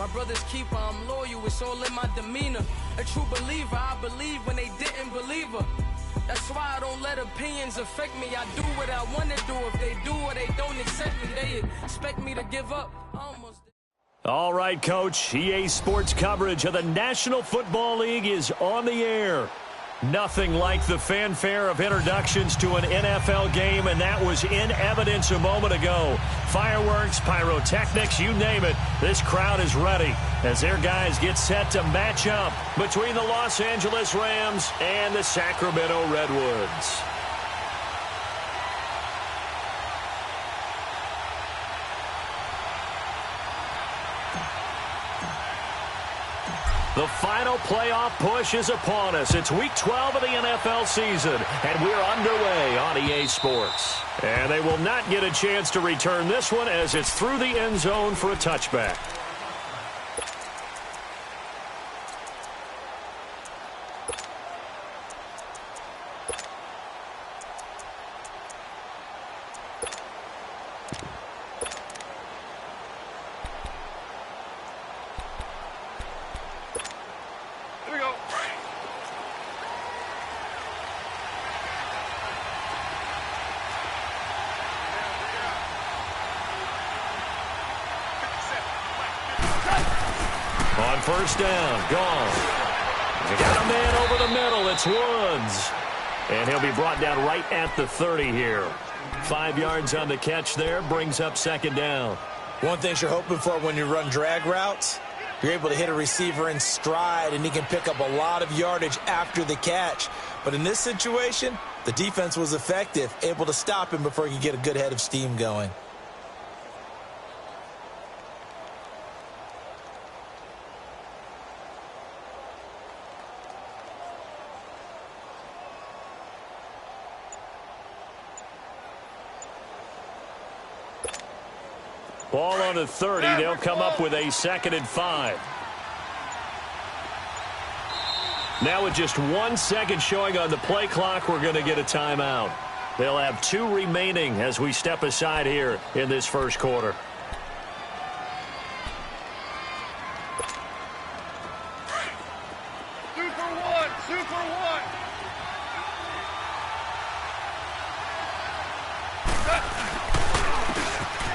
My brother's keeper, I'm loyal, it's all in my demeanor. A true believer, I believe when they didn't believe her. That's why I don't let opinions affect me. I do what I want to do. If they do or they don't accept me, they expect me to give up. All right, Coach. EA Sports coverage of the National Football League is on the air. Nothing like the fanfare of introductions to an NFL game, and that was in evidence a moment ago. Fireworks, pyrotechnics, you name it. This crowd is ready as their guys get set to match up between the Los Angeles Rams and the Sacramento Redwoods. The final playoff push is upon us. It's Week 12 of the NFL season, and we're underway on EA Sports. And they will not get a chance to return this one as it's through the end zone for a touchback. First down, gone. They got a man over the middle. It's Woods. And he'll be brought down right at the 30 here. 5 yards on the catch there, brings up second down. One thing you're hoping for when you run drag routes, you're able to hit a receiver in stride, and he can pick up a lot of yardage after the catch. But in this situation, the defense was effective, able to stop him before he could get a good head of steam going. Ball on the 30. They'll come up with a 2nd and 5. Now with just 1 second showing on the play clock, we're going to get a timeout. They'll have 2 remaining as we step aside here in this first quarter.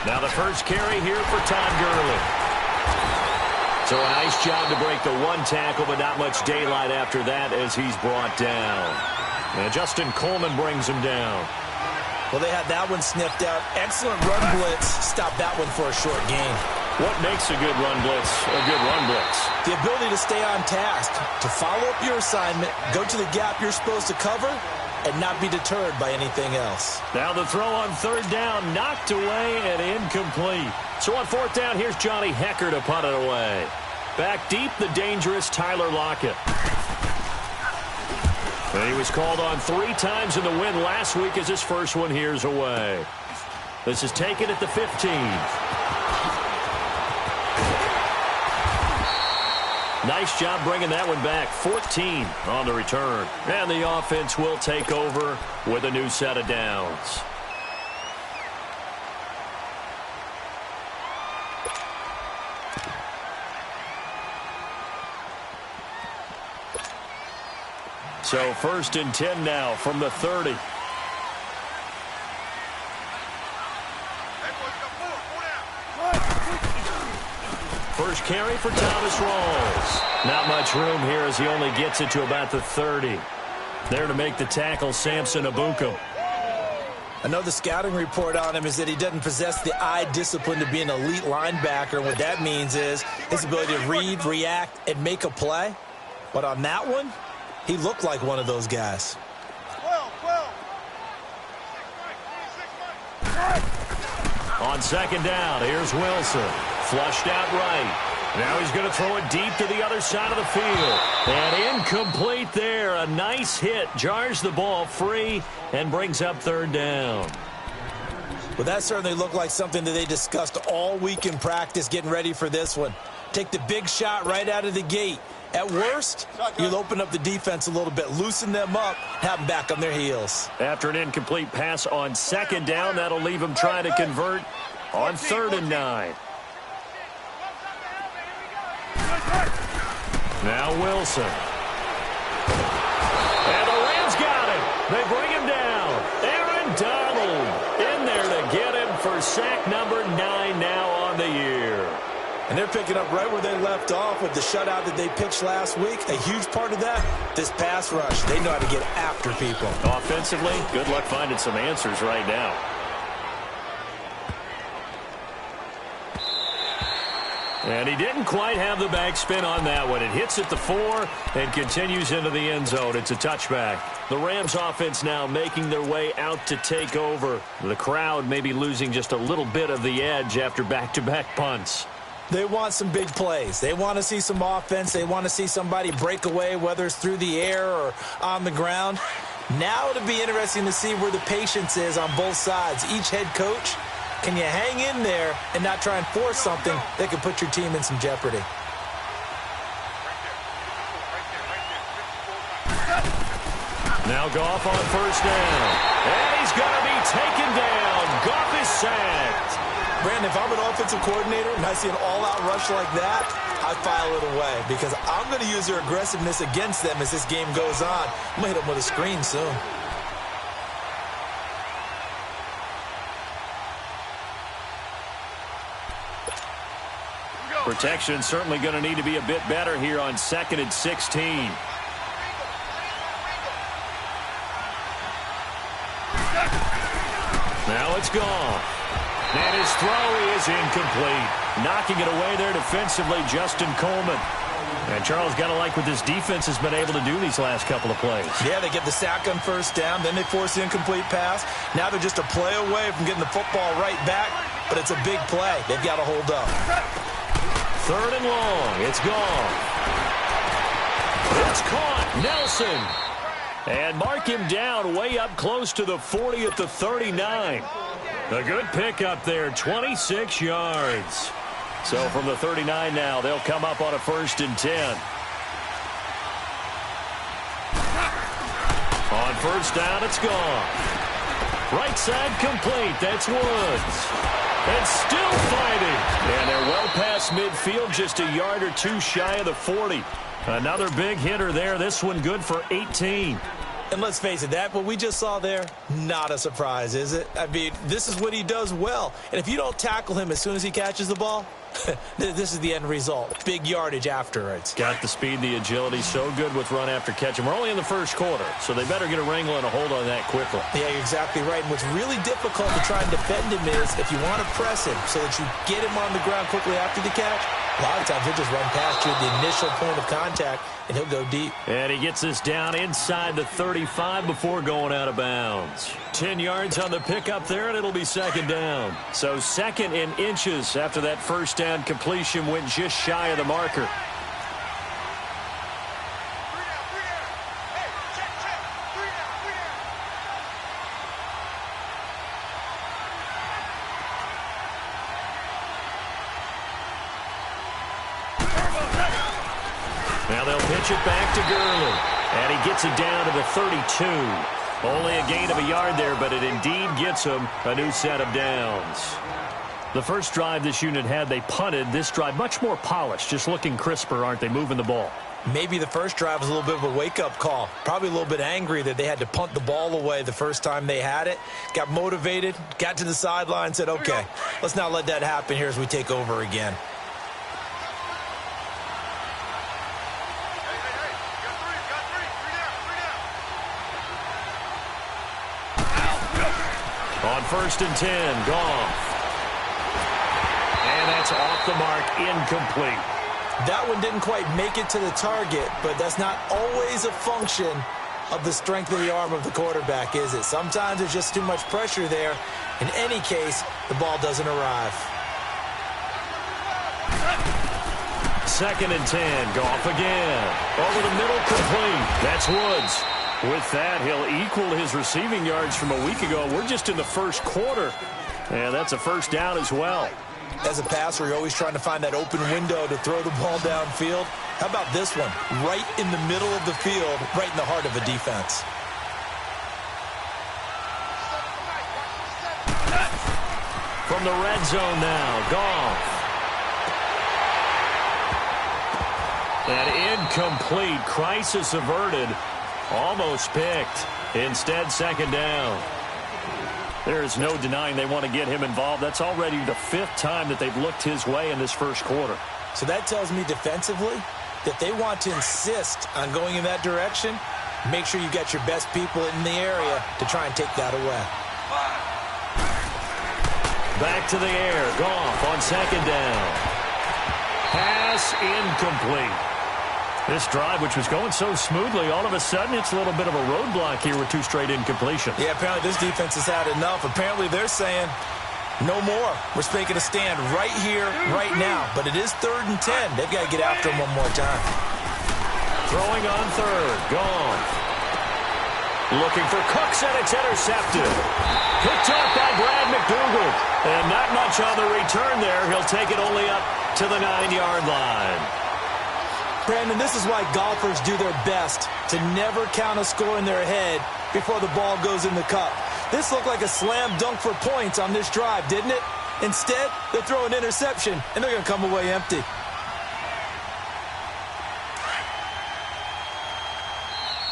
Now the first carry here for Todd Gurley. So a nice job to break the 1 tackle, but not much daylight after that as he's brought down. And Justin Coleman brings him down. Well, they had that one sniffed out. Excellent run blitz. Stopped that one for a short gain. What makes a good run blitz a good run blitz? The ability to stay on task, to follow up your assignment, go to the gap you're supposed to cover, and not be deterred by anything else. Now the throw on 3rd down, knocked away and incomplete. So on 4th down, here's Johnny Hecker to punt it away. Back deep, the dangerous Tyler Lockett. And he was called on 3 times in the win last week as his first one here's away. This is taken at the 15. Nice job bringing that one back. 14 on the return. And the offense will take over with a new set of downs. So 1st and 10 now from the 30. First carry for Thomas Rawls. Not much room here as he only gets it to about the 30. There to make the tackle, Samson Abukum. I know the scouting report on him is that he doesn't possess the eye discipline to be an elite linebacker. And what that means is his ability to read, react, and make a play. But on that one, he looked like one of those guys. On 2nd down, here's Wilson. Flushed out right. Now he's going to throw it deep to the other side of the field. And incomplete there. A nice hit. Jars the ball free and brings up 3rd down. Well, that certainly looked like something that they discussed all week in practice getting ready for this one. Take the big shot right out of the gate. At worst, you'll open up the defense a little bit, loosen them up, have them back on their heels. After an incomplete pass on 2nd down, that'll leave them trying to convert on 3rd and 9. Now Wilson. And the Rams got him. They bring him down. Aaron Donald in there to get him for sack number 9 now on the year. And they're picking up right where they left off with the shutout that they pitched last week. A huge part of that, this pass rush. They know how to get after people. Offensively, good luck finding some answers right now. And he didn't quite have the backspin on that one. It hits at the 4 and continues into the end zone. It's a touchback. The Rams offense now making their way out to take over. The crowd may be losing just a little bit of the edge after back-to-back punts. They want some big plays. They want to see some offense. They want to see somebody break away, whether it's through the air or on the ground. Now it'll be interesting to see where the patience is on both sides. Each head coach, can you hang in there and not try and force something that could put your team in some jeopardy? Now Goff on first down. And he's going to be taken down. Goff is sacked. Brandon, if I'm an offensive coordinator and I see an all-out rush like that, I file it away because I'm going to use their aggressiveness against them as this game goes on. I'm going to hit them with a screen soon. Protection certainly going to need to be a bit better here on 2nd and 16. Now it's gone. And his throw is incomplete. Knocking it away there defensively, Justin Coleman. And Charles, got to like what this defense has been able to do these last couple of plays. Yeah, they get the sack on first down, then they force the incomplete pass. Now they're just a play away from getting the football right back, but it's a big play. They've got to hold up. 3rd and long. It's gone. It's caught. Nelson. And mark him down way up close to the 40 at the 39. A good pickup there, 26 yards. So from the 39 now, they'll come up on a 1st and 10. On first down, it's gone. Right side complete. That's Woods. And still fighting. And they're well past midfield, just a yard or two shy of the 40. Another big hitter there. This one good for 18. And let's face it, that what we just saw there, not a surprise, is it? I mean, this is what he does well. And if you don't tackle him as soon as he catches the ball, this is the end result. Big yardage afterwards. Got the speed, the agility, so good with run after catch. And we're only in the first quarter, so they better get a wrangle and a hold on that quickly. Yeah, you're exactly right. And what's really difficult to try and defend him is if you want to press him so that you get him on the ground quickly after the catch, a lot of times he'll just run past you at the initial point of contact, and he'll go deep. And he gets us down inside the 35 before going out of bounds. 10 yards on the pickup there, and it'll be 2nd down. So 2nd and inches after that first down completion went just shy of the marker. Now they'll pitch it back to Gurley. And he gets it down to the 32. Only a gain of a yard there, but it indeed gets him a new set of downs. The first drive this unit had, they punted. This drive, much more polished, just looking crisper, aren't they, moving the ball? Maybe the first drive was a little bit of a wake-up call. Probably a little bit angry that they had to punt the ball away the first time they had it. Got motivated, got to the sideline, said, okay, let's not let that happen here as we take over again. On 1st and 10, Goff. And that's off the mark, incomplete. That one didn't quite make it to the target, but that's not always a function of the strength of the arm of the quarterback, is it? Sometimes there's just too much pressure there. In any case, the ball doesn't arrive. 2nd and 10, Goff again. Over the middle, complete. That's Woods. With that, he'll equal his receiving yards from a week ago. We're just in the first quarter, and that's a first down as well. As a passer, you're always trying to find that open window to throw the ball downfield. How about this one? Right in the middle of the field, right in the heart of a defense. From the red zone now, Goff. And incomplete. Crisis averted. Almost picked. Instead, second down. There's no denying they want to get him involved. That's already the 5th time that they've looked his way in this first quarter. So that tells me defensively that they want to insist on going in that direction. Make sure you got your best people in the area to try and take that away. Back to the air. Goff on second down. Pass incomplete. This drive, which was going so smoothly, all of a sudden it's a little bit of a roadblock here with 2 straight incompletions. Yeah, apparently this defense has had enough. Apparently they're saying, no more. We're making a stand right here, right now. But it is 3rd and 10. They've got to get after him one more time. Throwing on third. Gone. Looking for Cooks, and it's intercepted. Picked up by Brad McDougal. And not much on the return there. He'll take it only up to the 9-yard line. Brandon, this is why golfers do their best to never count a score in their head before the ball goes in the cup. This looked like a slam dunk for points on this drive, didn't it? Instead, they throw an interception, and they're going to come away empty.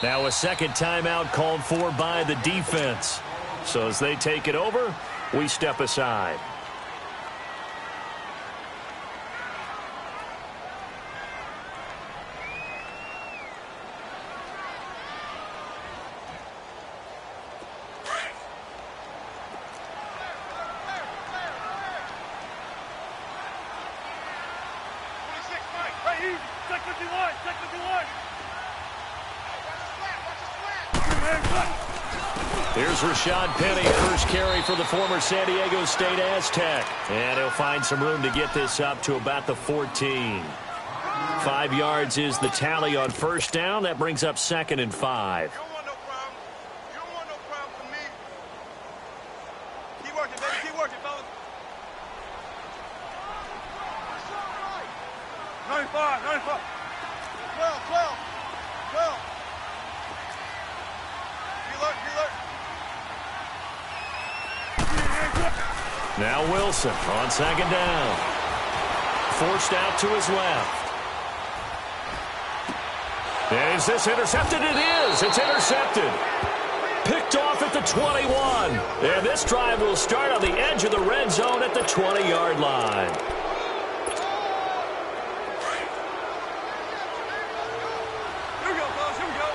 Now a second timeout called for by the defense. So as they take it over, we step aside. Here's Rashad Penny, first carry for the former San Diego State Aztec. And he'll find some room to get this up to about the 14. 5 yards is the tally on first down. That brings up 2nd and 5. You don't want no problem. You don't want no problem from me. Keep working, baby. Keep working, fellas. 95, 95. 12, 12, 12. Now Wilson on second down. Forced out to his left. And is this intercepted? It is. It's intercepted. Picked off at the 21. And this drive will start on the edge of the red zone at the 20-yard line. Here we go, fellas. Here we go.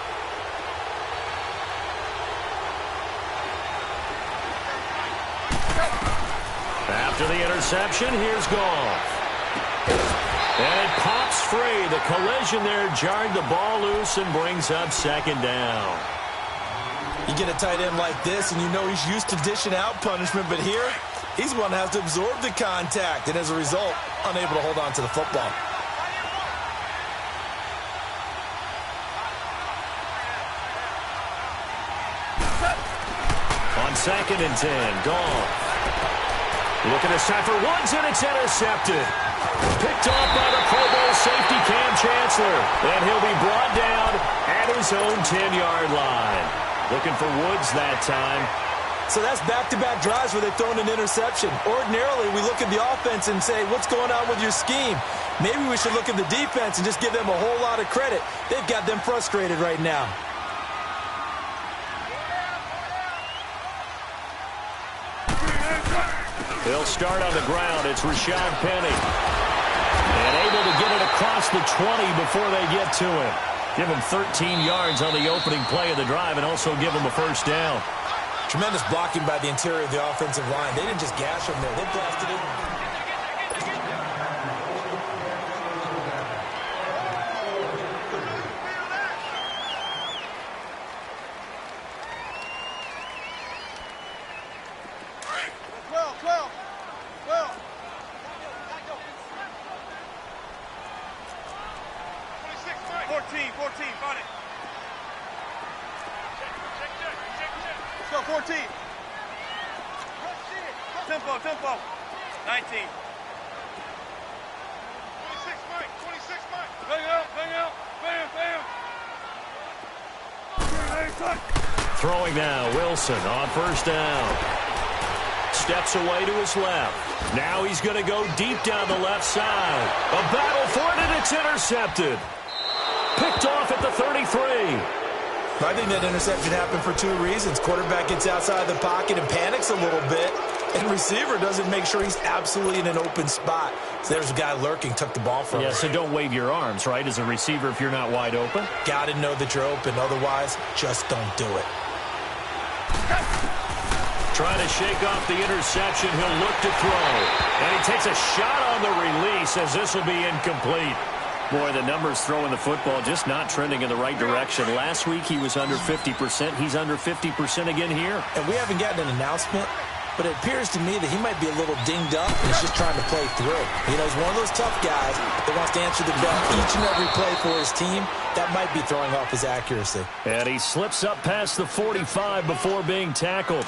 After the interception, here's Goff. And it pops free. The collision there jarred the ball loose and brings up second down. You get a tight end like this, and you know he's used to dishing out punishment, but here, he's the one that has to absorb the contact, and as a result, unable to hold on to the football. On 2nd and 10, Goff. Looking this time for Woods, and it's intercepted. Picked off by the Pro Bowl safety Cam Chancellor. And he'll be brought down at his own 10-yard line. Looking for Woods that time. So that's back-to-back drives where they've thrown an interception. Ordinarily, we look at the offense and say, what's going on with your scheme? Maybe we should look at the defense and just give them a whole lot of credit. They've got them frustrated right now. They'll start on the ground. It's Rashad Penny. And able to get it across the 20 before they get to him. Give him 13 yards on the opening play of the drive and also give him a first down. Tremendous blocking by the interior of the offensive line. They didn't just gash him there. They blasted it. Tempo. 19. 26, Mike. 26, Mike. Bang out. Bam. Throwing now, Wilson on first down. Steps away to his left. Now he's going to go deep down the left side. A battle for it, and it's intercepted. Picked off at the 33. I think that interception happened for two reasons. Quarterback gets outside the pocket and panics a little bit, and receiver doesn't make sure he's absolutely in an open spot. So there's a guy lurking, took the ball from him. Yeah, so don't wave your arms, right, as a receiver if you're not wide open. Got to know that you're open. Otherwise, just don't do it. Trying to shake off the interception. He'll look to throw. And he takes a shot on the release as this will be incomplete. Boy, the numbers throwing the football just not trending in the right direction. Last week he was under 50%. He's under 50% again here. And we haven't gotten an announcement, but it appears to me that he might be a little dinged up and he's just trying to play through. You know, he's one of those tough guys that wants to answer the bell each and every play for his team. That might be throwing off his accuracy. And he slips up past the 45 before being tackled.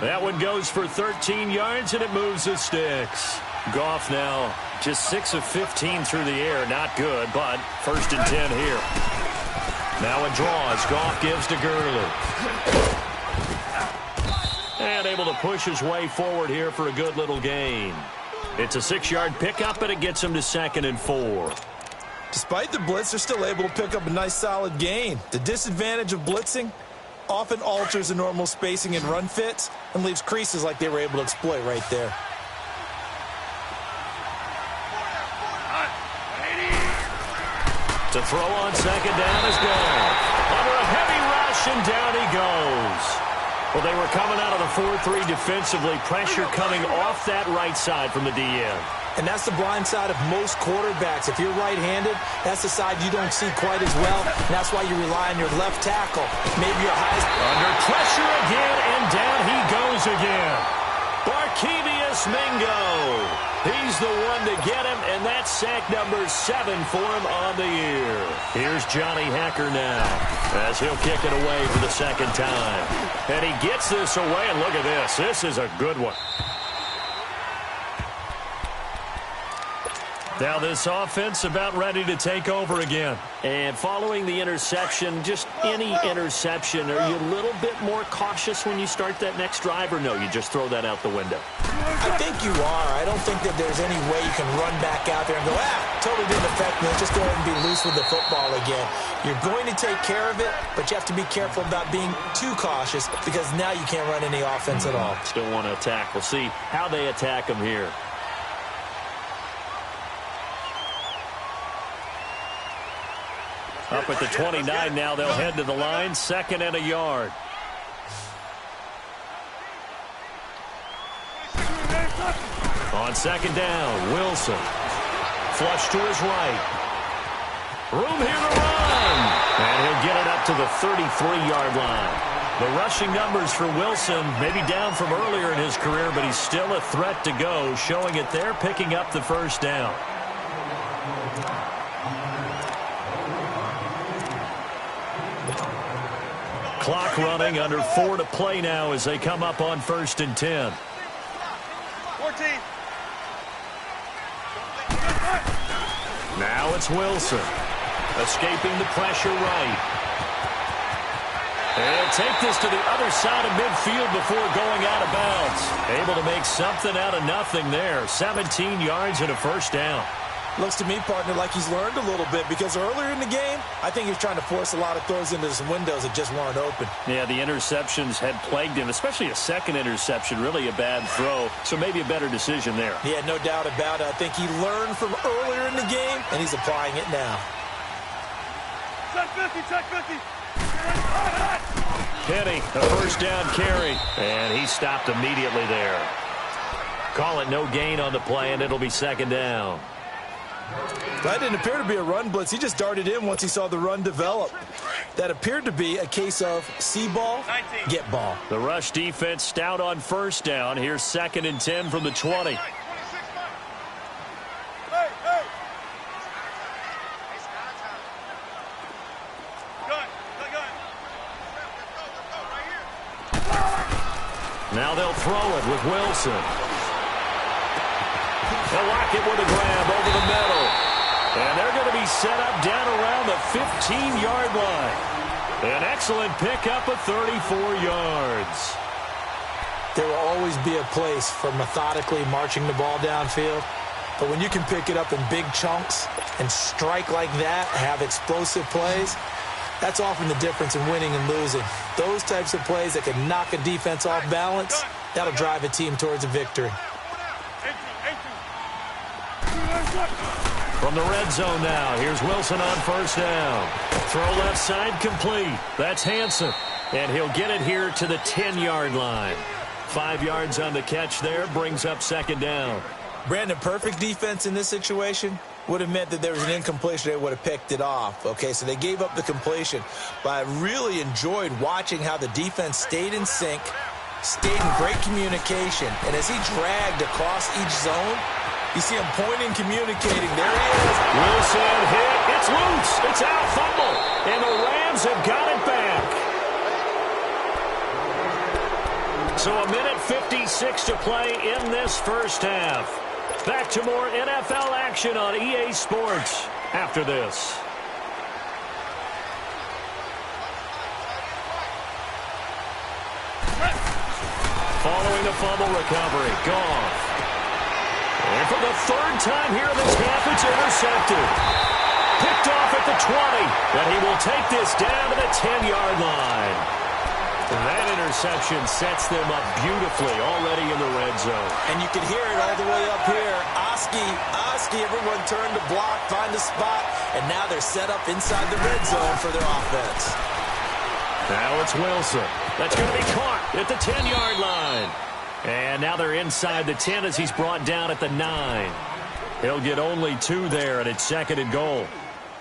That one goes for 13 yards, and it moves the sticks. Goff now just 6 of 15 through the air. Not good, but 1st and 10 here. Now it draws. Goff gives to Gurley. And able to push his way forward here for a good little gain. It's a 6-yard pickup, and it gets him to 2nd and 4. Despite the blitz, they're still able to pick up a nice solid gain. The disadvantage of blitzing often alters the normal spacing and run fits and leaves creases like they were able to exploit right there. To throw on 2nd down is Goff. Under a heavy rush, and down he goes. Well, they were coming out of the 4-3 defensively. Pressure coming off that right side from the DN. And that's the blind side of most quarterbacks. If you're right-handed, that's the side you don't see quite as well. And that's why you rely on your left tackle. Maybe your highest... Under pressure again, and down he goes again. Barkevious Mingo. He's the one to get him, and that's sack number 7 for him on the year. Here's Johnny Hacker now as he'll kick it away for the 2nd time. And he gets this away, and look at this. This is a good one. Now this offense about ready to take over again. And following the interception, just any interception, are you a little bit more cautious when you start that next drive, or no, you just throw that out the window? I think you are. I don't think that there's any way you can run back out there and go, totally didn't affect me. Let's just go ahead and be loose with the football again. You're going to take care of it, but you have to be careful about being too cautious because now you can't run any offense at all. Still want to attack. We'll see how they attack him here. Up at the 29 now, they'll head to the line. 2nd and a yard. On 2nd down, Wilson. Flush to his right. Room here to run. And he'll get it up to the 33-yard line. The rushing numbers for Wilson maybe down from earlier in his career, but he's still a threat to go, showing it there, picking up the 1st down. Clock running, under 4 to play now as they come up on 1st and 10. 14. Now it's Wilson. Escaping the pressure right. And take this to the other side of midfield before going out of bounds. Able to make something out of nothing there. 17 yards and a 1st down. Looks to me, partner, like he's learned a little bit because earlier in the game, I think he was trying to force a lot of throws into some windows that just weren't open. Yeah, the interceptions had plagued him, especially a 2nd interception, really a bad throw, so maybe a better decision there. Yeah, no doubt about it. I think he learned from earlier in the game, and he's applying it now. Check 50, check 50. Penny, a 1st down carry, and he stopped immediately there. Call it no gain on the play, and it'll be 2nd down. That didn't appear to be a run blitz. He just darted in once he saw the run develop. That appeared to be a case of see ball, get ball. The rush defense stout on 1st down. Here's 2nd and 10 from the 20. Now they'll throw it with Wilson. They'll lock it with a grab over the middle. And they're going to be set up down around the 15-yard line. An excellent pickup of 34 yards. There will always be a place for methodically marching the ball downfield. But when you can pick it up in big chunks and strike like that, have explosive plays, that's often the difference in winning and losing. Those types of plays that can knock a defense off balance, that'll drive a team towards a victory. From the red zone now, here's Wilson on first down. Throw left side complete. That's Hansen. And he'll get it here to the 10-yard line. 5 yards on the catch there, brings up second down. Brandon, perfect defense in this situation would have meant that there was an incompletion. They would have picked it off. Okay, so they gave up the completion. But I really enjoyed watching how the defense stayed in sync, stayed in great communication. And as he dragged across each zone, you see him pointing, communicating. There he is. Wilson hit. It's loose. It's out. Fumble. And the Rams have got it back. So a minute 56 to play in this first half. Back to more NFL action on EA Sports after this. Following the fumble recovery. Goff. And for the third time here in this half, it's intercepted. Picked off at the 20. And he will take this down to the 10-yard line. And that interception sets them up beautifully already in the red zone. And you can hear it all the way up here. Oski, everyone turned to block, find a spot, and now they're set up inside the red zone for their offense. Now it's Wilson. That's going to be caught at the 10-yard line. And now they're inside the 10 as he's brought down at the 9. He'll get only 2 there, and it's second and goal.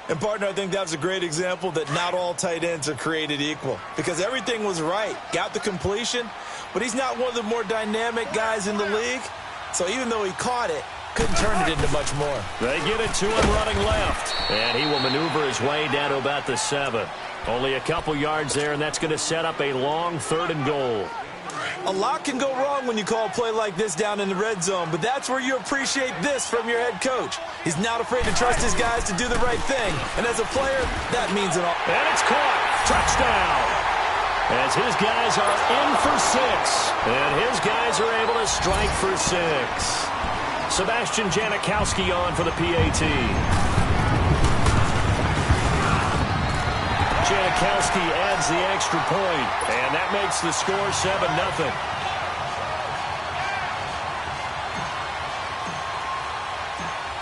And, partner, I think that's a great example that not all tight ends are created equal because everything was right. Got the completion, but he's not one of the more dynamic guys in the league. So even though he caught it, couldn't turn it into much more. They get it to him running left. And he will maneuver his way down to about the 7. Only a couple yards there, and that's going to set up a long third and goal. A lot can go wrong when you call a play like this down in the red zone, but that's where you appreciate this from your head coach. He's not afraid to trust his guys to do the right thing, and as a player, that means it all. And it's caught. Touchdown. As his guys are in for 6, and his guys are able to strike for 6. Sebastian Janikowski on for the PAT. Janikowski adds the extra point, and that makes the score 7-0.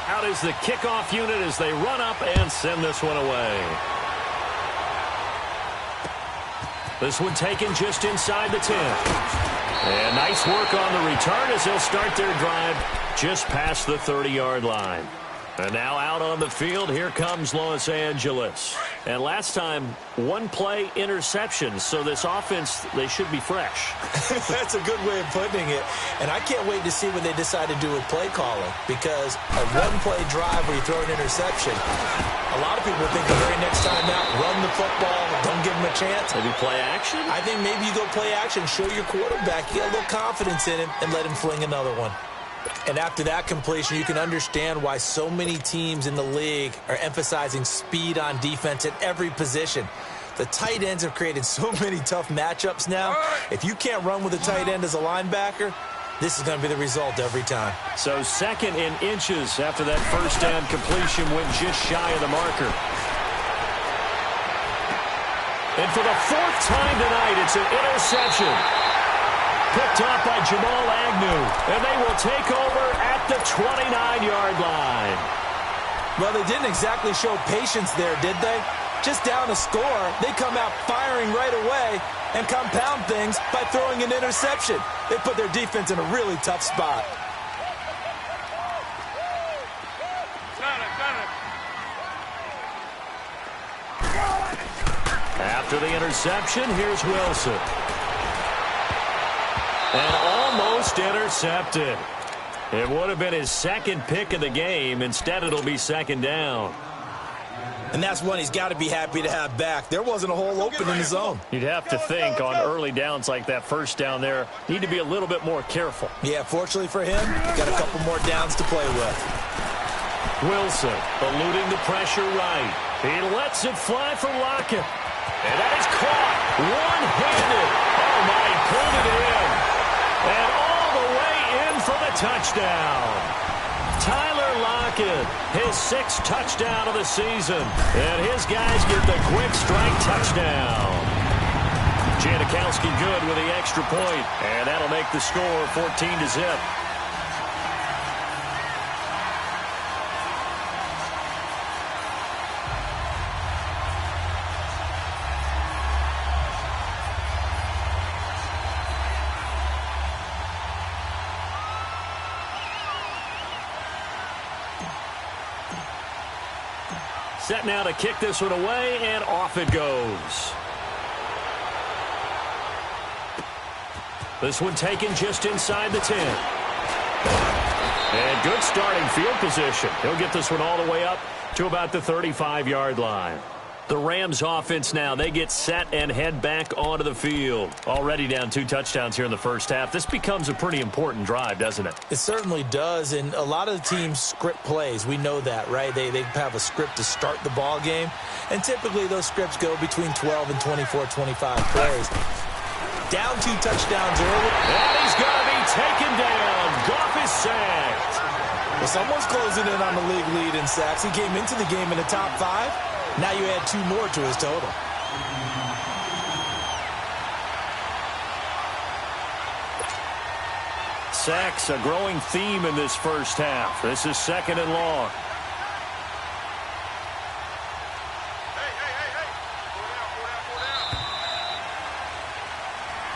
Out is the kickoff unit as they run up and send this one away. This one taken just inside the 10. And nice work on the return as they'll start their drive just past the 30-yard line. And now out on the field, here comes Los Angeles. And last time, 1-play interception, so this offense, they should be fresh. That's a good way of putting it. And I can't wait to see what they decide to do with play calling, because a 1-play drive where you throw an interception, a lot of people think the very next time out, run the football, don't give them a chance. Maybe play action? I think maybe you go play action, show your quarterback, you get a little confidence in him, and let him fling another one. And after that completion, you can understand why so many teams in the league are emphasizing speed on defense at every position. The tight ends have created so many tough matchups now. If you can't run with a tight end as a linebacker, this is going to be the result every time. So second in inches after that first down completion went just shy of the marker. And for the 4th time tonight, it's an interception. Picked up by Jamal Agnew, and they will take over at the 29-yard line. Well, they didn't exactly show patience there, did they? Just down a score, they come out firing right away and compound things by throwing an interception. They put their defense in a really tough spot. After the interception, here's Wilson. And almost intercepted. It would have been his second pick of the game. Instead, it'll be second down. And that's one he's got to be happy to have back. There wasn't a hole open in the zone. You'd have to think on early downs like that first down there, need to be a little bit more careful. Yeah, fortunately for him, got a couple more downs to play with. Wilson eluding the pressure right. He lets it fly for Lockett. And that is caught one-handed. Oh, my, he pulled it in. And all the way in for the touchdown. Tyler Lockett, his 6th touchdown of the season. And his guys get the quick strike touchdown. Janikowski good with the extra point, and that'll make the score 14-0. Set now to kick this one away, and off it goes. This one taken just inside the 10. And good starting field position. He'll get this one all the way up to about the 35-yard line. The Rams offense now, they get set and head back onto the field. Already down 2 touchdowns here in the first half. This becomes a pretty important drive, doesn't it? It certainly does, and a lot of the teams script plays. We know that, right? They have a script to start the ball game, and typically those scripts go between 12 and 24, 25 plays. Down 2 touchdowns early. And he's going to be taken down. Goff is sacked. Well, someone's closing in on the league lead in sacks. He came into the game in the top 5. Now you add 2 more to his total. Sacks, a growing theme in this first half. This is 2nd and long.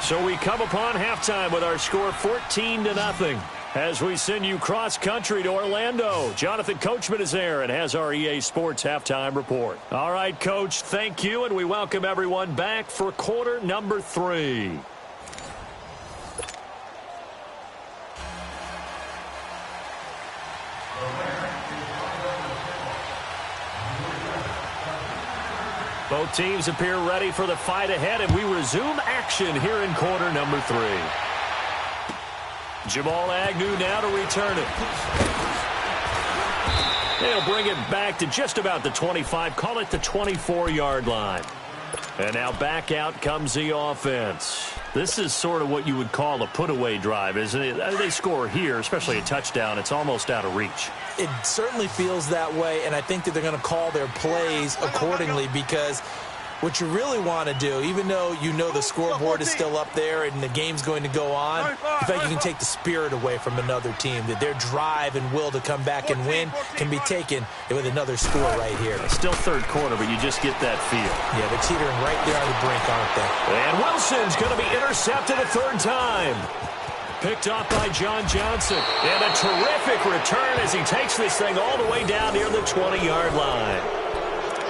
So we come upon halftime with our score 14-0. As we send you cross-country to Orlando, Jonathan Coachman is there and has our EA Sports halftime report. All right, Coach, thank you, and we welcome everyone back for quarter number 3. Both teams appear ready for the fight ahead, and we resume action here in quarter number 3. Jamal Agnew now to return it. They'll bring it back to just about the 25, call it the 24-yard line. And now back out comes the offense. This is sort of what you would call a put-away drive, isn't it? They score here, especially a touchdown. It's almost out of reach. It certainly feels that way, and I think that they're going to call their plays accordingly, because what you really want to do, even though you know the scoreboard is still up there and the game's going to go on, in fact, you can take the spirit away from another team, that their drive and will to come back and win can be taken with another score right here. Still 3rd quarter, but you just get that feel. Yeah, they're teetering right there on the brink, aren't they? And Wilson's going to be intercepted a 3rd time. Picked off by John Johnson. And a terrific return as he takes this thing all the way down near the 20-yard line.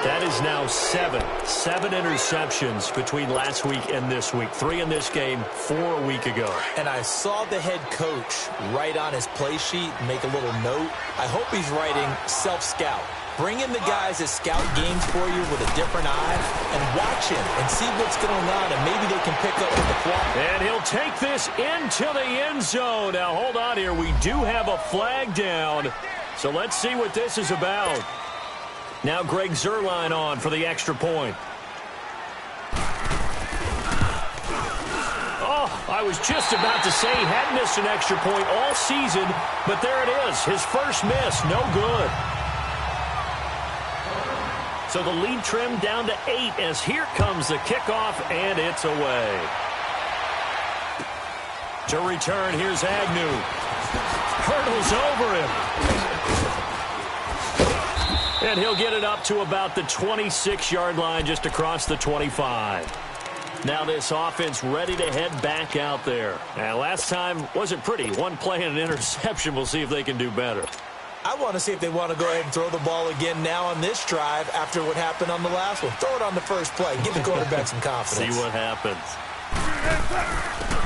That is now 7 interceptions between last week and this week. 3 in this game, 4 a week ago. And I saw the head coach write on his play sheet, make a little note. I hope he's writing self-scout. Bring in the guys that scout games for you with a different eye and watch him and see what's going on, and maybe they can pick up with the clock. And he'll take this into the end zone. Now, hold on here. We do have a flag down, so let's see what this is about. Now Greg Zuerlein on for the extra point. Oh, I was just about to say he hadn't missed an extra point all season, but there it is. His first miss, no good. So the lead trimmed down to 8 as here comes the kickoff, and it's away. To return, here's Agnew. Hurdles over him. And he'll get it up to about the 26-yard line, just across the 25. Now this offense ready to head back out there. Now last time wasn't pretty. 1 play and an interception. We'll see if they can do better. I want to see if they want to go ahead and throw the ball again now on this drive after what happened on the last one. Throw it on the first play. Give the quarterback some confidence. See what happens.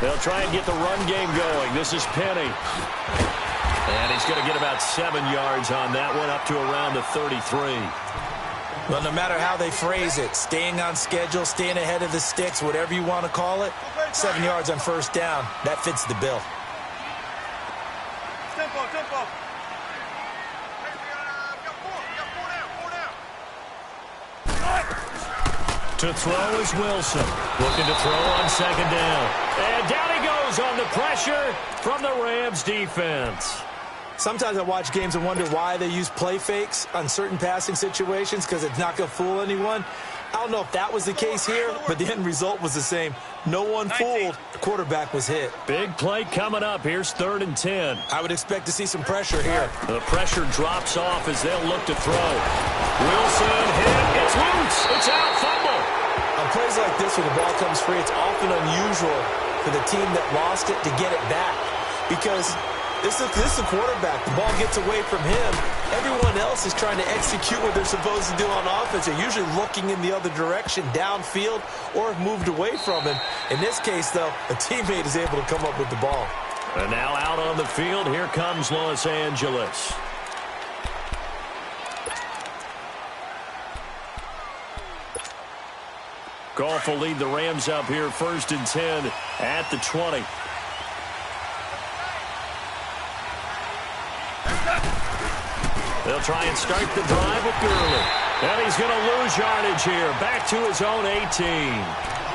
They'll try and get the run game going. This is Penny. And he's going to get about 7 yards on that one, up to around the 33. Well, no matter how they phrase it, staying on schedule, staying ahead of the sticks, whatever you want to call it, 7 yards on first down, that fits the bill. Tempo. To throw is Wilson. Looking to throw on second down. And down he goes on the pressure from the Rams defense. Sometimes I watch games and wonder why they use play fakes on certain passing situations because it's not going to fool anyone. I don't know if that was the case here, but the end result was the same. No one fooled. The quarterback was hit. Big play coming up. Here's 3rd and 10. I would expect to see some pressure here. The pressure drops off as they'll look to throw. Wilson hit. It's loose. It's out. Fumble. On plays like this where the ball comes free, it's often unusual for the team that lost it to get it back because this is the quarterback. The ball gets away from him. Everyone else is trying to execute what they're supposed to do on offense. They're usually looking in the other direction, downfield, or have moved away from him. In this case, though, a teammate is able to come up with the ball. And now out on the field, here comes Los Angeles. Goff will lead the Rams up here 1st and 10 at the 20. They'll try and start the drive with Gurley. And he's going to lose yardage here. Back to his own 18.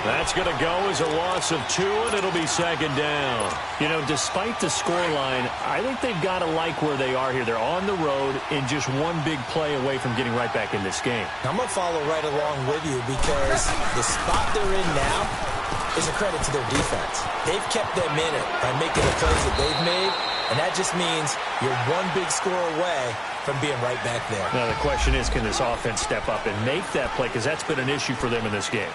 That's going to go as a loss of 2, and it'll be 2nd down. You know, despite the scoreline, I think they've got to like where they are here. They're on the road and just one big play away from getting right back in this game. I'm going to follow right along with you because the spot they're in now is a credit to their defense. They've kept them in it by making the plays that they've made, and that just means you're one big score away from being right back there. Now, the question is, can this offense step up and make that play? Because that's been an issue for them in this game.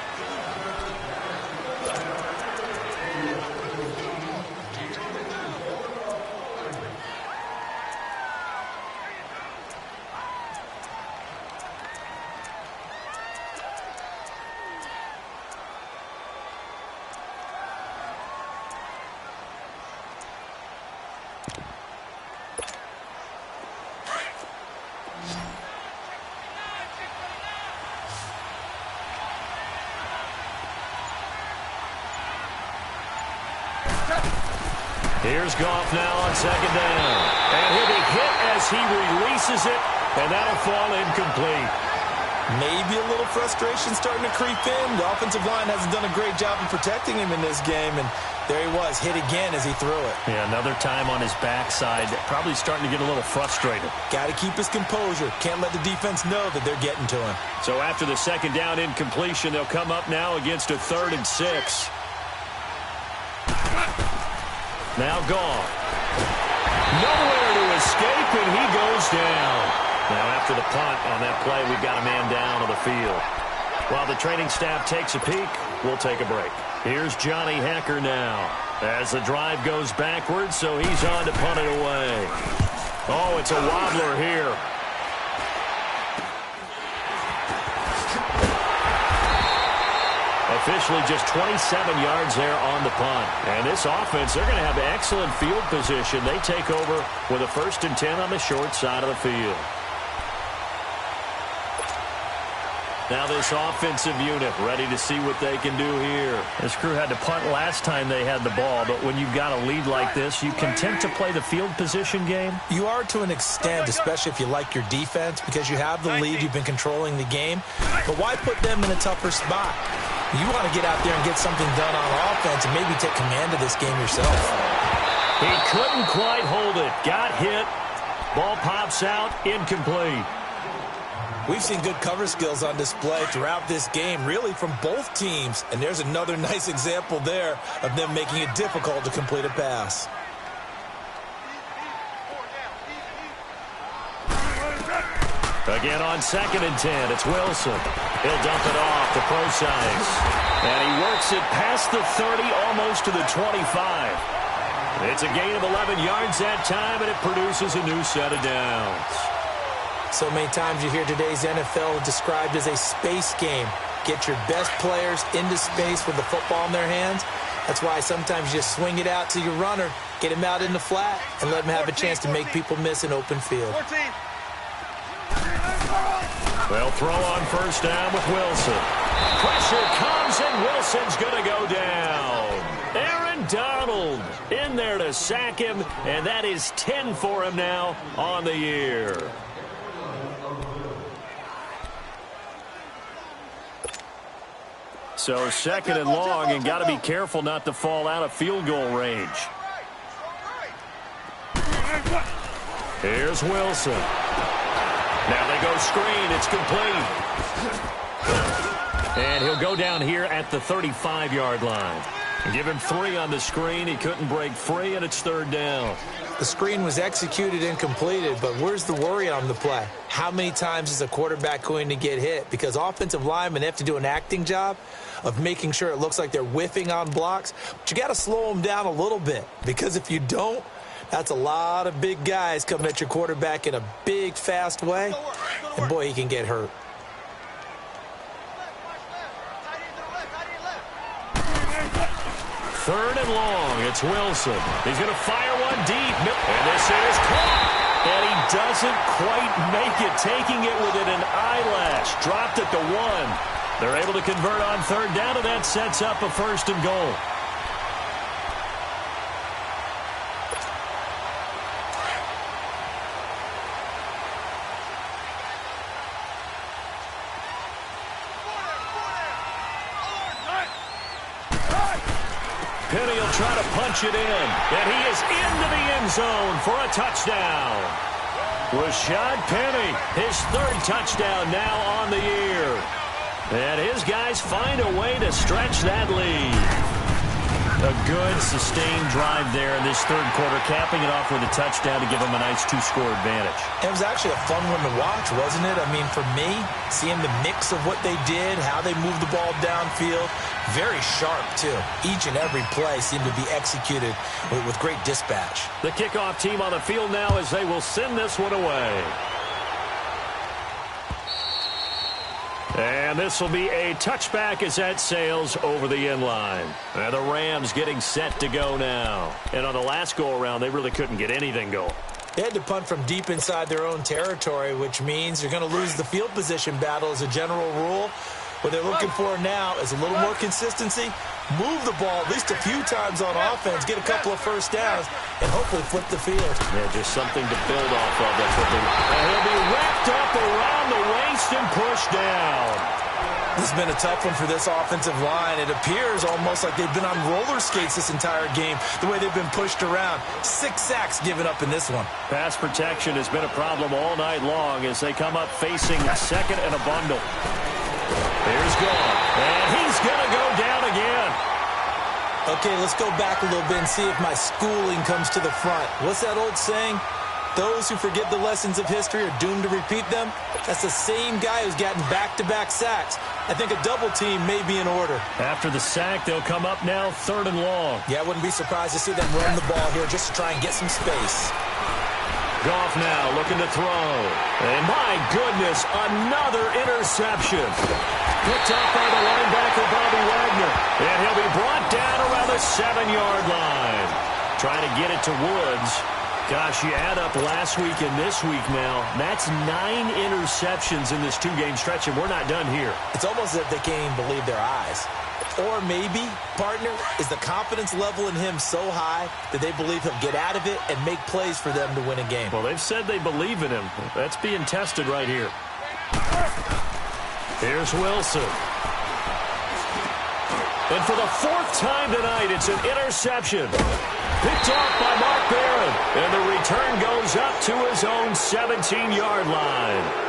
Here's Goff now on 2nd down. And he'll be hit as he releases it, and that'll fall incomplete. Maybe a little frustration starting to creep in. The offensive line hasn't done a great job of protecting him in this game, and there he was, hit again as he threw it. Yeah, another time on his backside, probably starting to get a little frustrated. Got to keep his composure. Can't let the defense know that they're getting to him. So after the 2nd down incompletion, they'll come up now against a 3rd and 6. Now Goff. Nowhere to escape, and he goes down. Now after the punt on that play, we've got a man down on the field. While the training staff takes a peek, we'll take a break. Here's Johnny Hacker now as the drive goes backwards, so he's on to punt it away. Oh, it's a wobbler here. Officially just 27 yards there on the punt. And this offense, they're going to have excellent field position. They take over with a 1st and 10 on the short side of the field. Now this offensive unit ready to see what they can do here. This crew had to punt last time they had the ball, but when you've got a lead like this, you content to play the field position game? You are to an extent, especially if you like your defense, because you have the lead, you've been controlling the game. But why put them in a tougher spot? You want to get out there and get something done on offense and maybe take command of this game yourself. He couldn't quite hold it. Got hit. Ball pops out. Incomplete. We've seen good cover skills on display throughout this game, really from both teams. And there's another nice example there of them making it difficult to complete a pass. Again on 2nd and 10, it's Wilson. He'll dump it off to Procise. And he works it past the 30, almost to the 25. It's a gain of 11 yards that time, and it produces a new set of downs. So many times you hear today's NFL described as a space game. Get your best players into space with the football in their hands. That's why sometimes you just swing it out to your runner, get him out in the flat, and let him have a chance to make people miss an open field. They'll throw on 1st down with Wilson. Pressure comes, and Wilson's going to go down. Aaron Donald in there to sack him, and that is 10 for him now on the year. So 2nd and long, and got to be careful not to fall out of field goal range. Here's Wilson. Now they go screen. It's complete. And he'll go down here at the 35-yard line. Give him 3 on the screen. He couldn't break free, and it's 3rd down. The screen was executed and completed, but where's the worry on the play? How many times is a quarterback going to get hit? Because offensive linemen have to do an acting job of making sure it looks like they're whiffing on blocks. But you got to slow them down a little bit, because if you don't, that's a lot of big guys coming at your quarterback in a big, fast way. And, boy, he can get hurt. Third and long. It's Wilson. He's going to fire one deep. And this is caught. And he doesn't quite make it, taking it within an eyelash. Dropped at the 1. They're able to convert on 3rd down, and that sets up a 1st and goal. Penny will try to punch it in, and he is into the end zone for a touchdown. Rashad Penny, his 3rd touchdown now on the year. And his guys find a way to stretch that lead. A good, sustained drive there in this 3rd quarter, capping it off with a touchdown to give them a nice 2-score advantage. It was actually a fun one to watch, wasn't it? I mean, for me, seeing the mix of what they did, how they moved the ball downfield, very sharp, too. Each and every play seemed to be executed with great dispatch. The kickoff team on the field now as they will send this one away. And this will be a touchback as that sails over the end line. And the Rams getting set to go now. And on the last go-around, they really couldn't get anything going. They had to punt from deep inside their own territory, which means you're going to lose the field position battle as a general rule. What they're looking for now is a little more consistency, move the ball at least a few times on offense, get a couple of 1st downs, and hopefully flip the field. Yeah, just something to build off of. That's what they want. And he'll be wrapped up around the waist and pushed down. This has been a tough one for this offensive line. It appears almost like they've been on roller skates this entire game, the way they've been pushed around. 6 sacks given up in this one. Pass protection has been a problem all night long as they come up facing 2nd and a bundle. Here's Gone, and he's going to go down again. Okay, let's go back a little bit and see if my schooling comes to the front. What's that old saying? Those who forget the lessons of history are doomed to repeat them. That's the same guy who's gotten back-to-back sacks. I think a double team may be in order. After the sack, they'll come up now 3rd and long. Yeah, I wouldn't be surprised to see them run the ball here just to try and get some space. Goff now looking to throw. And my goodness, another interception. Picked up by the linebacker, Bobby Wagner. And he'll be brought down around the 7-yard line. Trying to get it to Woods. Gosh, you add up last week and this week now, that's 9 interceptions in this 2-game stretch, and we're not done here. It's almost as if they can't even believe their eyes. Or maybe, partner, is the confidence level in him so high that they believe he'll get out of it and make plays for them to win a game. Well, they've said they believe in him. That's being tested right here. Here's Wilson. And for the 4th time tonight, it's an interception. Picked off by Mark Barron. And the return goes up to his own 17-yard line.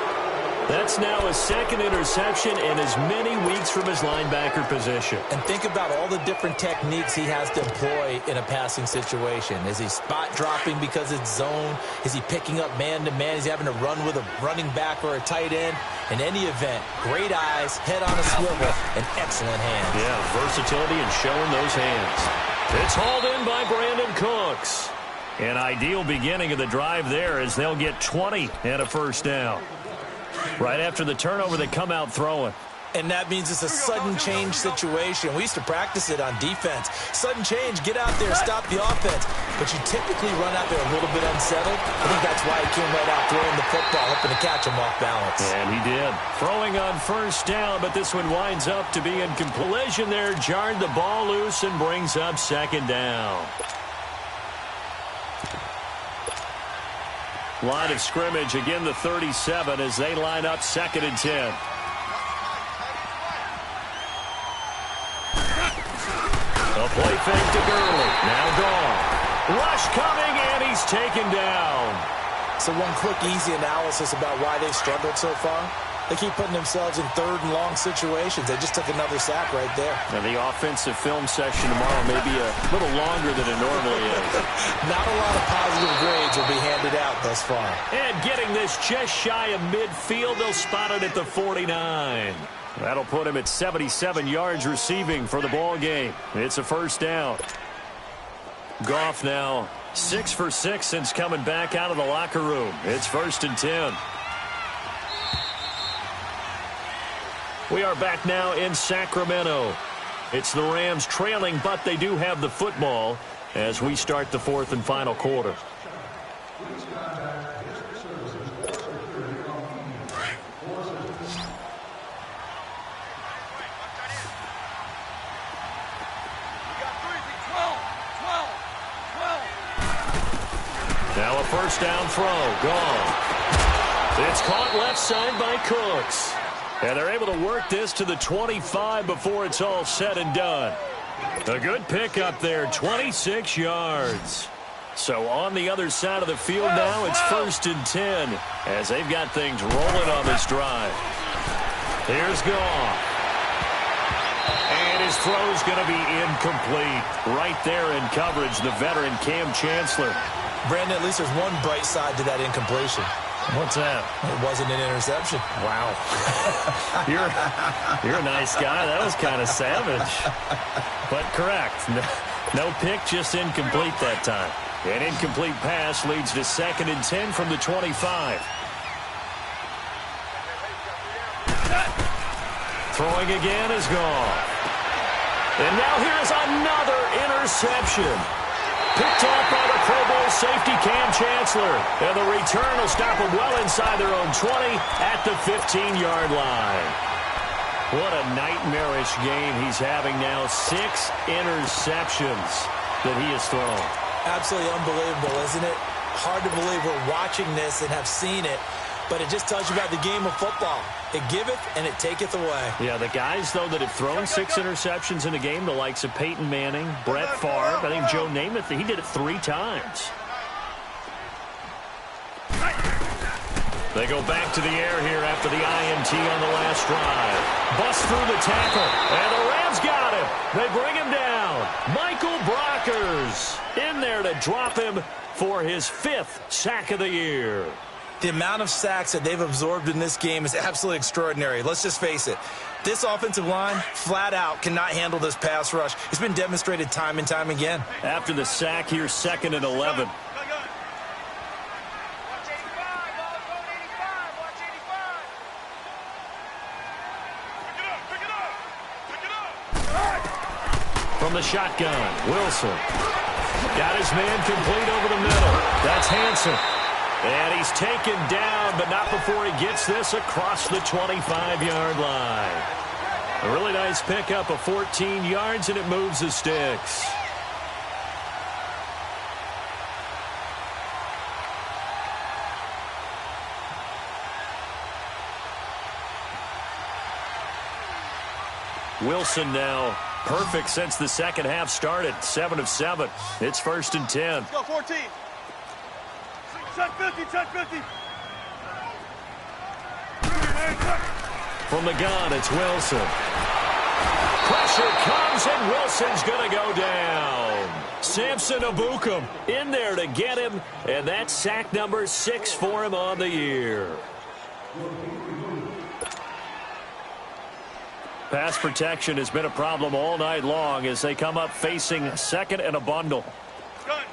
That's now his 2nd interception in as many weeks from his linebacker position. And think about all the different techniques he has to employ in a passing situation. Is he spot dropping because it's zone? Is he picking up man-to-man? Is he having to run with a running back or a tight end? In any event, great eyes, head on a swivel, and excellent hands. Yeah, versatility and showing those hands. It's hauled in by Brandon Cooks. An ideal beginning of the drive there as they'll get 20 and a 1st down. Right after the turnover, they come out throwing. And that means it's a sudden change situation. We used to practice it on defense. Sudden change, get out there, stop the offense. But you typically run out there a little bit unsettled. I think that's why he came right out throwing the football, hoping to catch him off balance. And he did. Throwing on 1st down, but this one winds up to be in collision there. Jarred the ball loose and brings up 2nd down. Line of scrimmage, again the 37 as they line up 2nd and 10. A play fake to Gurley. Now Gone. Rush coming, and he's taken down. So So one quick, easy analysis about why they've struggled so far. They keep putting themselves in third and long situations. They just took another sack right there. Now the offensive film session tomorrow may be a little longer than it normally is. Not a lot of positive grades will be handed out thus far. And getting this just shy of midfield, they'll spot it at the 49. That'll put him at 77 yards receiving for the ball game. It's a first down. Goff now 6 for 6 since coming back out of the locker room. It's 1st and 10. We are back now in Sacramento. It's the Rams trailing, but they do have the football as we start the 4th and final quarter. Now a first down throw. Gone. It's caught left side by Cooks. And they're able to work this to the 25 before it's all said and done. A good pickup there, 26 yards. So on the other side of the field now, it's 1st and 10 as they've got things rolling on this drive. Here's Goff. And his throw's going to be incomplete. Right there in coverage, the veteran Cam Chancellor. Brandon, at least there's one bright side to that incompletion. What's that? It wasn't an interception. Wow. You're a nice guy. That was kind of savage. But correct. No pick, just incomplete that time. An incomplete pass leads to 2nd and 10 from the 25. Throwing again is gone. And now here's another interception. Picked off by the Pro Bowl safety Cam Chancellor. And the return will stop them well inside their own 20 at the 15-yard line. What a nightmarish game he's having now. 6 interceptions that he has thrown. Absolutely unbelievable, isn't it? Hard to believe we're watching this and have seen it. But it just tells you about the game of football. It giveth and it taketh away. Yeah, the guys, though, that have thrown 6 interceptions in a game, the likes of Peyton Manning, Brett Favre, I think Joe Namath, he did it 3 times. They go back to the air here after the INT on the last drive. Bust through the tackle, and the Rams got him. They bring him down. Michael Brockers in there to drop him for his 5th sack of the year. The amount of sacks that they've absorbed in this game is absolutely extraordinary. Let's just face it. This offensive line, flat out, cannot handle this pass rush. It's been demonstrated time and time again. After the sack, here's 2nd and 11. From the shotgun, Wilson. Got his man complete over the middle. That's Hanson. And he's taken down, but not before he gets this across the 25-yard line. A really nice pickup of 14 yards, and it moves the sticks. Wilson now perfect since the second half started. 7 of 7. It's 1st and 10. Let's go, 14. Check 50, check 50. From the gun, it's Wilson. Pressure comes, and Wilson's going to go down. Samson Abukum in there to get him, and that's sack number 6 for him on the year. Pass protection has been a problem all night long as they come up facing 2nd and a bundle. Gun.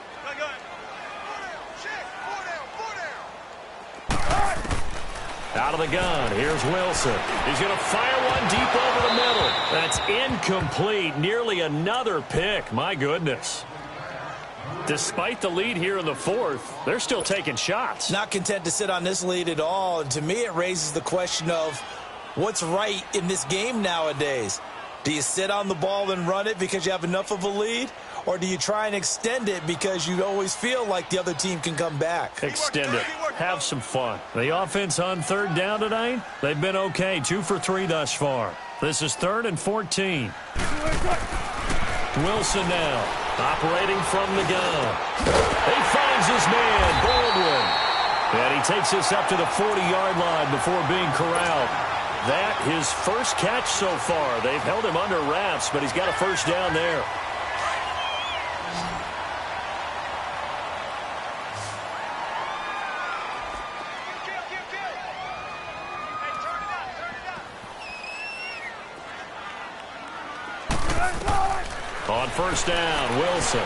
Out of the gun, here's Wilson. He's going to fire one deep over the middle. That's incomplete. Nearly another pick. My goodness. Despite the lead here in the 4th, they're still taking shots. Not content to sit on this lead at all. And to me, it raises the question of what's right in this game nowadays. Do you sit on the ball and run it because you have enough of a lead? Or do you try and extend it because you always feel like the other team can come back? Extend it. Have some fun. The offense on 3rd down tonight, they've been okay. 2 for 3 thus far. This is 3rd and 14. Wilson now operating from the gun. He finds his man, Baldwin. And he takes this up to the 40-yard line before being corralled. That his first catch so far. They've held him under wraps, but he's got a first down there. On first down, Wilson.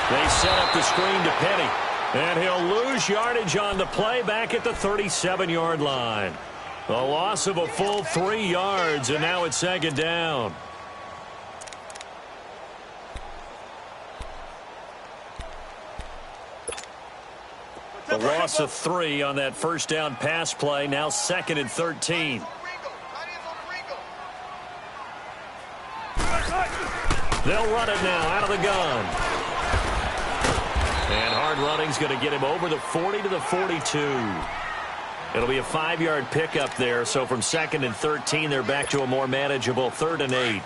They set up the screen to Penny. And he'll lose yardage on the play back at the 37-yard line. A loss of a full 3 yards, and now it's second down. A loss of 3 on that first down pass play, now 2nd and 13. They'll run it now out of the gun. And hard running's going to get him over the 40 to the 42. It'll be a 5-yard pickup there, so from 2nd and 13, they're back to a more manageable 3rd and 8.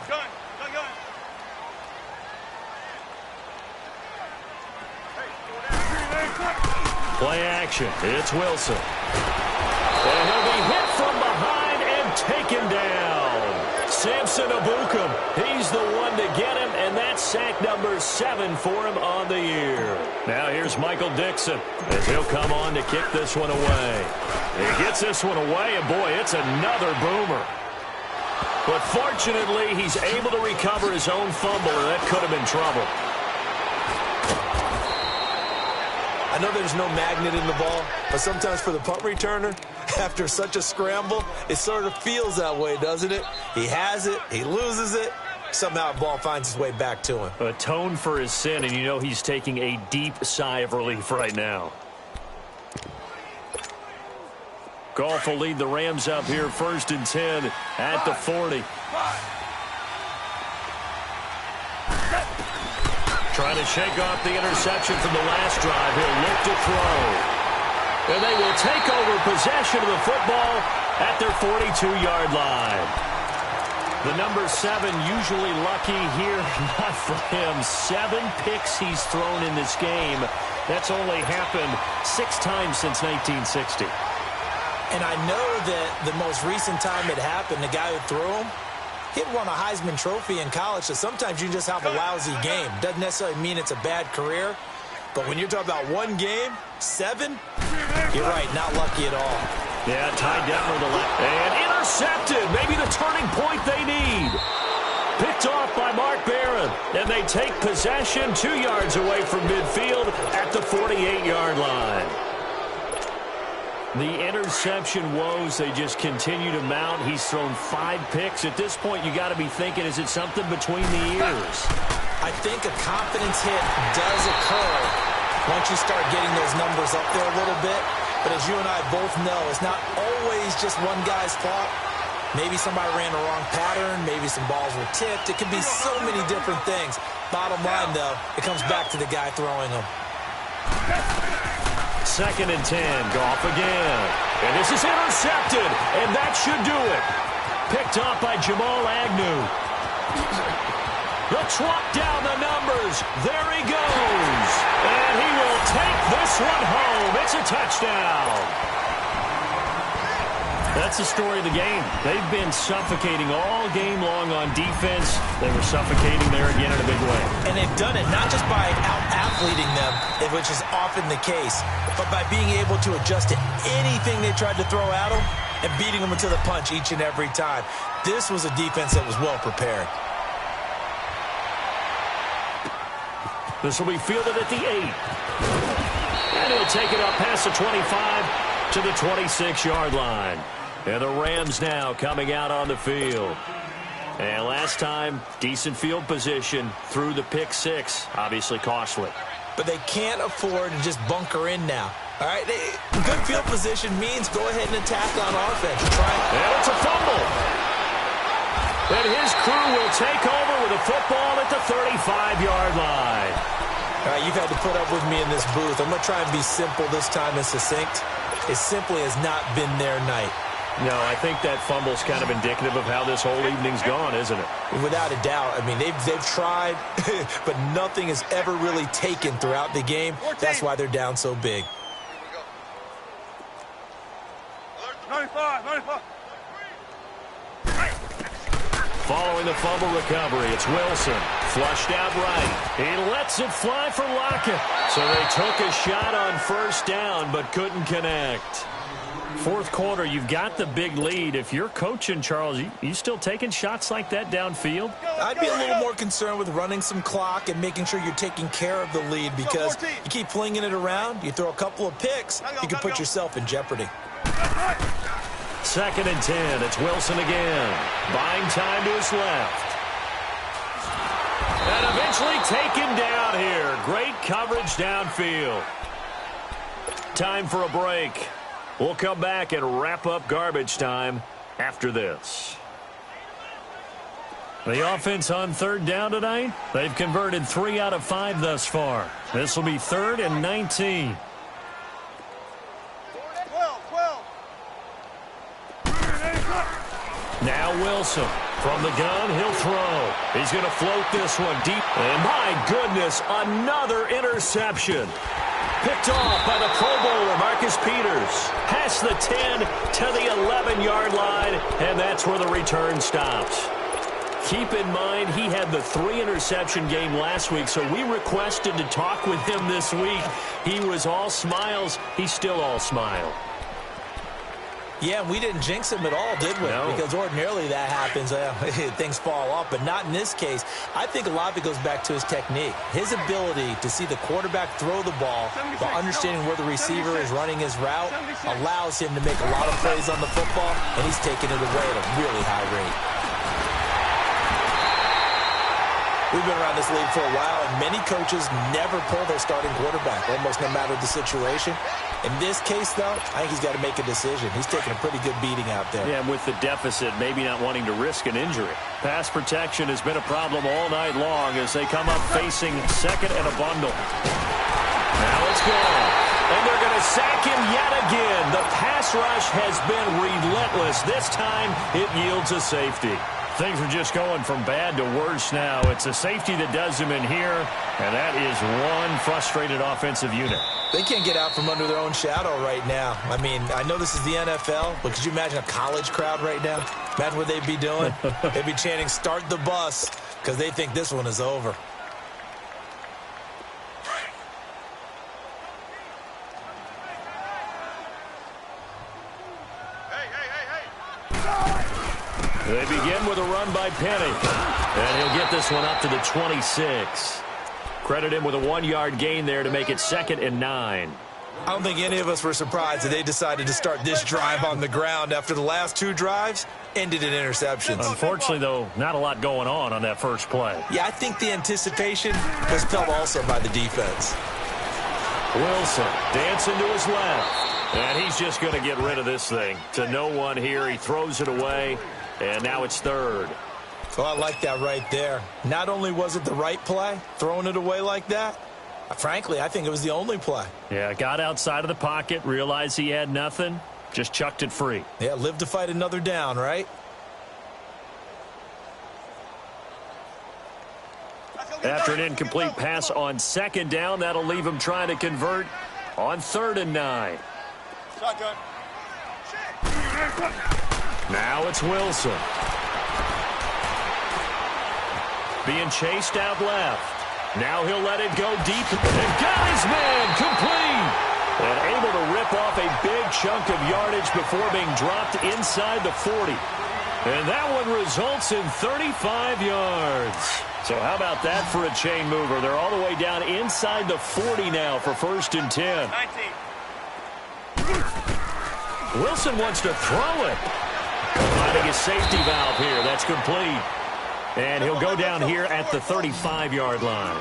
Play action. It's Wilson. And he'll be hit from behind and taken down. Samson Abukum, he's the one to get him, and that's sack number 7 for him on the year. Now here's Michael Dixon as he'll come on to kick this one away. He gets this one away, and boy, it's another boomer. But fortunately, he's able to recover his own fumble, and that could have been trouble. I know there's no magnet in the ball, but sometimes for the punt returner, after such a scramble, it sort of feels that way, doesn't it? He has it, he loses it, somehow the ball finds its way back to him. Atone for his sin, and you know he's taking a deep sigh of relief right now. Goff will lead the Rams up here 1st and 10 at the 40. Trying to shake off the interception from the last drive. He'll look to throw. And they will take over possession of the football at their 42-yard line. The number 7 usually lucky here. Not for him. 7 picks he's thrown in this game. That's only happened 6 times since 1960. And I know that the most recent time it happened, the guy who threw him, he'd won a Heisman Trophy in college, so sometimes you just have a lousy game. Doesn't necessarily mean it's a bad career, but when you're talking about one game, 7, you're right, not lucky at all. Yeah, Ty Detmer the left. And intercepted, maybe the turning point they need. Picked off by Mark Barron, and they take possession 2 yards away from midfield at the 48-yard line. The interception woes, they just continue to mount. He's thrown 5 picks. At this point, you got to be thinking, is it something between the ears? I think a confidence hit does occur once you start getting those numbers up there a little bit. But as you and I both know, it's not always just one guy's fault. Maybe somebody ran the wrong pattern. Maybe some balls were tipped. It could be so many different things. Bottom line, though, it comes back to the guy throwing them. 2nd and 10, Goff again. And this is intercepted, and that should do it. Picked off by Jamal Agnew. The truck down the numbers. There he goes. And he will take this one home. It's a touchdown. That's the story of the game. They've been suffocating all game long on defense. They were suffocating there again in a big way. And they've done it not just by out-athleting them, which is often the case, but by being able to adjust to anything they tried to throw at them and beating them into the punch each and every time. This was a defense that was well prepared. This will be fielded at the 8. And he'll take it up past the 25 to the 26-yard line. And the Rams now coming out on the field. And last time, decent field position through the pick 6. Obviously costly. But they can't afford to just bunker in now. All right, good field position means go ahead and attack on offense. And it's a fumble. And his crew will take over with a football at the 35-yard line. All right, you've had to put up with me in this booth. I'm going to try and be simple this time and succinct. It simply has not been their night. No, I think that fumble's kind of indicative of how this whole evening's gone, isn't it? Without a doubt. I mean, they've tried, but nothing has ever really taken throughout the game. That's why they're down so big. 95, 95. Following the fumble recovery, it's Wilson. Flushed out right. He lets it fly for Lockett. So they took a shot on first down, but couldn't connect. Fourth quarter, you've got the big lead. If you're coaching, Charles, you still taking shots like that downfield? I'd be a little more concerned with running some clock and making sure you're taking care of the lead, because you keep flinging it around, you throw a couple of picks, you can put yourself in jeopardy. 2nd and 10. It's Wilson again. Buying time to his left. And eventually taken down here. Great coverage downfield. Time for a break. We'll come back and wrap up garbage time after this. The offense on 3rd down tonight, they've converted 3 out of 5 thus far. This will be 3rd and 19. Now Wilson from the gun, he'll throw. He's going to float this one deep. And my goodness, another interception. Picked off by the Pro Bowler, Marcus Peters. Past the 10 to the 11-yard line, and that's where the return stops. Keep in mind, he had the 3-interception game last week, so we requested to talk with him this week. He was all smiles. He's still all smile. Yeah, we didn't jinx him at all, did we? No. Because ordinarily that happens. Things fall off, but not in this case. I think a lot of it goes back to his technique. His ability to see the quarterback throw the ball while understanding where the receiver is running his route allows him to make a lot of plays on the football, and he's taking it away at a really high rate. We've been around this league for a while, and many coaches never pull their starting quarterback, almost no matter the situation. In this case, though, I think he's got to make a decision. He's taking a pretty good beating out there. Yeah, with the deficit, maybe not wanting to risk an injury. Pass protection has been a problem all night long as they come up facing 2nd and a bundle. Now it's gone. And they're going to sack him yet again. The pass rush has been relentless. This time, it yields a safety. Things are just going from bad to worse now. It's a safety that does him in here, and that is one frustrated offensive unit. They can't get out from under their own shadow right now. I mean, I know this is the NFL, but could you imagine a college crowd right now? Imagine what they'd be doing. They'd be chanting, "Start the bus," because they think this one is over. They begin with a run by Penny. And he'll get this one up to the 26. Credit him with a 1-yard gain there to make it 2nd and 9. I don't think any of us were surprised that they decided to start this drive on the ground after the last 2 drives ended in interceptions. Unfortunately, though, not a lot going on that first play. Yeah, I think the anticipation was felt also by the defense. Wilson dancing to his left. And he's just going to get rid of this thing. To no one here. He throws it away. And now it's 3rd. Oh, I like that right there. Not only was it the right play, throwing it away like that, frankly, I think it was the only play. Yeah, got outside of the pocket, realized he had nothing, just chucked it free. Yeah, live to fight another down, right? After an incomplete pass on 2nd down, that'll leave him trying to convert on 3rd and 9. Shotgun. Now it's Wilson. Being chased out left. Now he'll let it go deep. And got his man complete. And able to rip off a big chunk of yardage before being dropped inside the 40. And that one results in 35 yards. So how about that for a chain mover? They're all the way down inside the 40 now for 1st and 10. 19. Wilson wants to throw it. Finding a safety valve here. That's complete. And he'll go down here at the 35-yard line.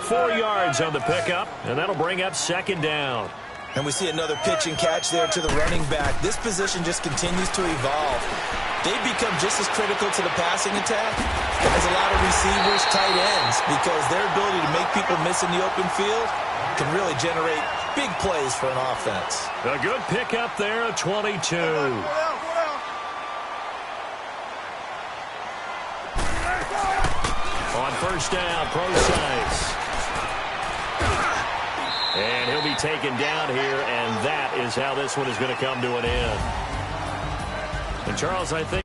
4 yards on the pickup, and that'll bring up 2nd down. And we see another pitch and catch there to the running back. This position just continues to evolve. They've become just as critical to the passing attack as a lot of receivers, tight ends, because their ability to make people miss in the open field can really generate big plays for an offense. A good pickup there, 22. On 1st down, Procise. And he'll be taken down here, and that is how this one is going to come to an end. And Charles, I think